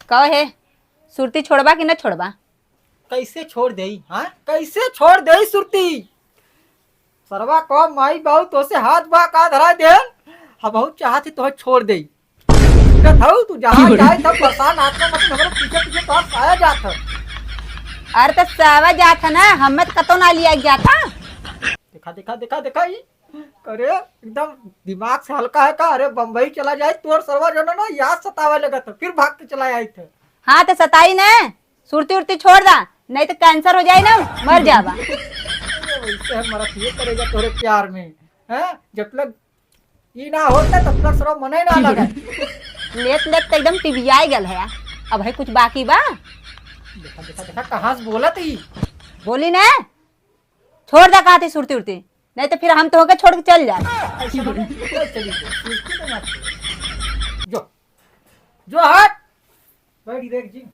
कहे सुरती छोड़बा कि न छोड़बा? कैसे छोड़ दे? हाँ, कैसे छोड़ दे सुरती? सरवा को माई बहु तो से हाथ बा का धरा दे। हम बहुत चाहती तो छोड़ दे। तू जहाँ जाए तब परेशान आत्मा मतलब हमारे पीछे पीछे तो आया जाता। अरे तो सावा जाता ना, हमें कतो ना लिया जाता। देखा देखा देखा देखा ही। अरे एकदम दिमाग से हल्का है का? अरे बम्बई चला जाए तो और सरवा जो ना याद सतावे लगा था, फिर भाग के चला आए थे। हाँ तो सताई ना, सुरती उरती छोड़ दा, नहीं तो कैंसर हो जाए ना, मर जावा। वैसे हमारा ये करेगा तोरे प्यार में है? जब तक ये ना होता तब तक सरवा मने ना लगा। लेत लेत तो एकदम टिबियाई गल है। अब है कुछ बाकी बा? देखा देखा देखा कहाँ से बोला थी? बोली ना छोड़ दा, कहा थी सुरती उरती, नहीं तो फिर हम तो होकर छोड़ के चल जाए। जो जो हट बैठ देख जी।